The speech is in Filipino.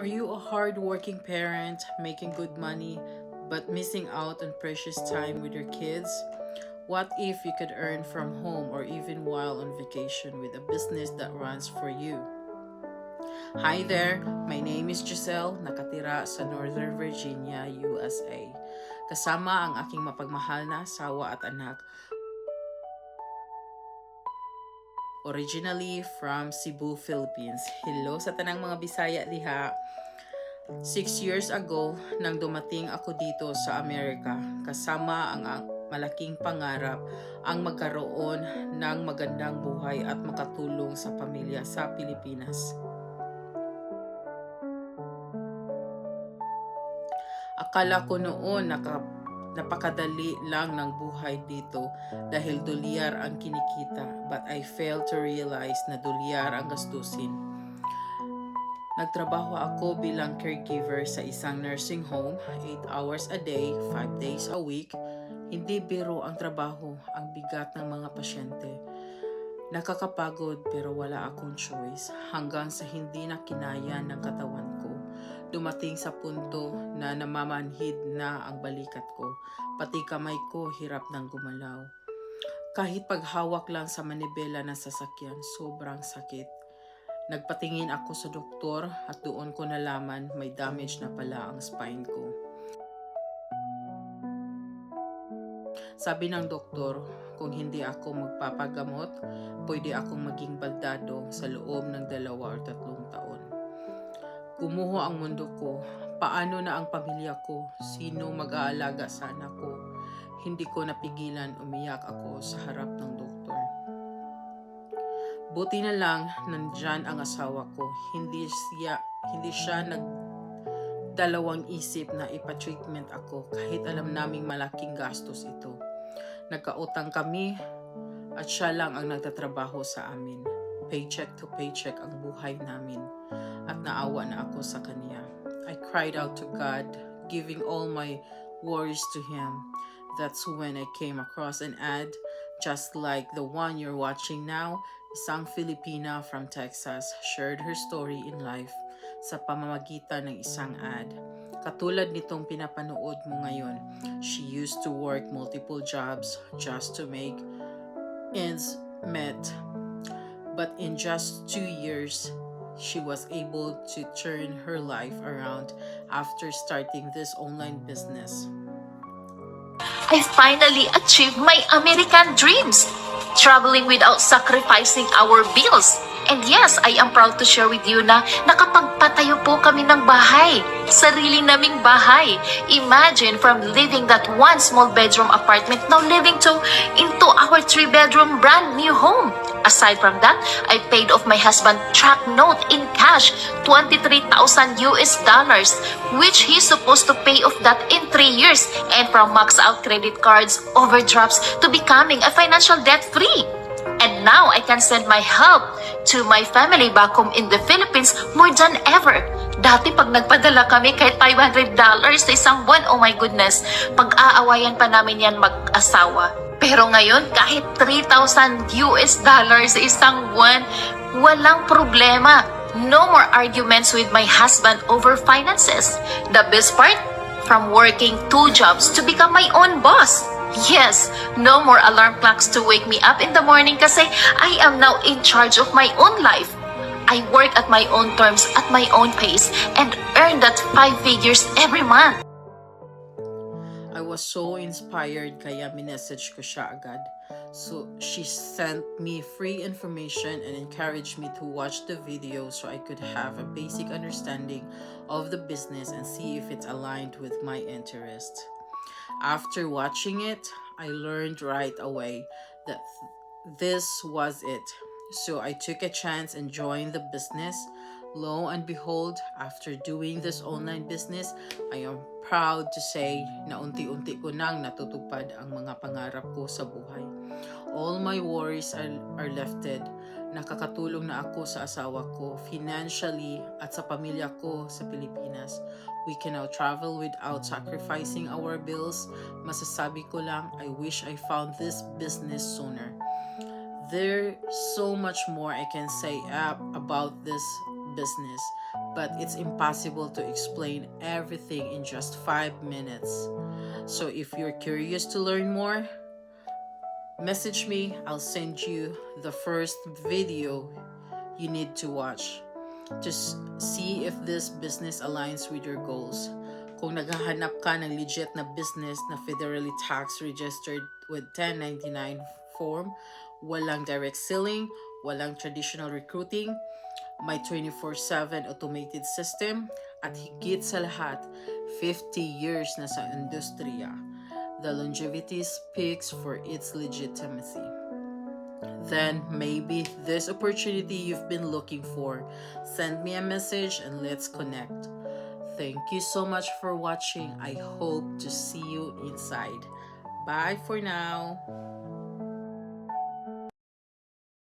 Are you a hard-working parent making good money but missing out on precious time with your kids? What if you could earn from home or even while on vacation with a business that runs for you? Hi there, my name is Giselle, nakatira sa Northern Virginia, USA. Kasama ang aking mapagmahal na asawa at anak, originally from Cebu, Philippines. Hello sa tanang mga Bisaya diha. 6 years ago, nang dumating ako dito sa Amerika, kasama ang malaking pangarap ang magkaroon ng magandang buhay at makatulong sa pamilya sa Pilipinas. Akala ko noon napakadali lang ng buhay dito dahil dolyar ang kinikita, but I failed to realize na dolyar ang gastusin. Nagtrabaho ako bilang caregiver sa isang nursing home, 8 hours a day, 5 days a week. Hindi biro ang trabaho, ang bigat ng mga pasyente. Nakakapagod pero wala akong choice hanggang sa hindi na kinaya ng katawan ko. Dumating sa punto na namamanhid na ang balikat ko, pati kamay ko hirap nang gumalaw. Kahit paghawak lang sa manibela ng sasakyan, sobrang sakit. Nagpatingin ako sa doktor at doon ko nalaman may damage na pala ang spine ko. Sabi ng doktor, kung hindi ako magpapagamot, pwede akong maging baldado sa loob ng 2 o 3 taon. Gumuho ang mundo ko. Paano na ang pamilya ko? Sino mag-aalaga sa anak ko? Hindi ko napigilan, umiyak ako sa harap ng doktor. Buti na lang nandyan ang asawa ko. Hindi siya nagdalawang isip na ipa-treatment ako kahit alam naming malaking gastos ito. Nagkautang kami at siya lang ang nagtatrabaho sa amin. Paycheck to paycheck ang buhay namin at naawa na ako sa kanya. I cried out to God, giving all my worries to Him. That's when I came across an ad just like the one you're watching now. Isang Filipina from Texas shared her story in life sa pamamagitan ng isang ad. Katulad nitong pinapanood mo ngayon, she used to work multiple jobs just to make ends meet. But in just 2 years, she was able to turn her life around after starting this online business. I finally achieved my American dreams, traveling without sacrificing our bills. And yes, I am proud to share with you na nakapagpatayo po kami ng bahay. Sarili naming bahay. Imagine from living that one small bedroom apartment now living into our 3-bedroom brand new home. Aside from that, I paid off my husband truck note in cash, $23,000 US, which he's supposed to pay off that in 3 years, and from max out credit cards, overdrafts, to becoming a financial debt-free. And now I can send my help to my family back home in the Philippines more than ever. Dati pag nagpadala kami kahit $500 sa isang buwan, oh my goodness, pag-aawayan pa namin yan mag-asawa. Pero ngayon, kahit $3,000 sa isang buwan, walang problema. No more arguments with my husband over finances. The best part, from working 2 jobs to become my own boss. Yes, no more alarm clocks to wake me up in the morning kasi I am now in charge of my own life. I work at my own terms, at my own pace, and earn that 5 figures every month. I was so inspired kaya minessage ko siya agad. So she sent me free information and encouraged me to watch the video so I could have a basic understanding of the business and see if it's aligned with my interest. After watching it, I learned right away that this was it. So I took a chance and joined the business. Lo and behold, after doing this online business, I am proud to say na unti-unti ko nang natutupad ang mga pangarap ko sa buhay. All my worries are lifted. Nakakatulong na ako sa asawa ko financially at sa pamilya ko sa Pilipinas. We can now travel without sacrificing our bills. Masasabi ko lang, I wish I found this business sooner. There's so much more I can say about this business, but it's impossible to explain everything in just 5 minutes. So if you're curious to learn more, message me. I'll send you the first video you need to watch to see if this business aligns with your goals. Kung naghahanap ka ng legit na business na federally tax registered with 1099 form, walang direct selling, walang traditional recruiting, may 24/7 automated system, at higit sa lahat, 50 years na sa industriya. The longevity speaks for its legitimacy. Then maybe this opportunity you've been looking for. Send me a message and let's connect. Thank you so much for watching. I hope to see you inside. Bye for now.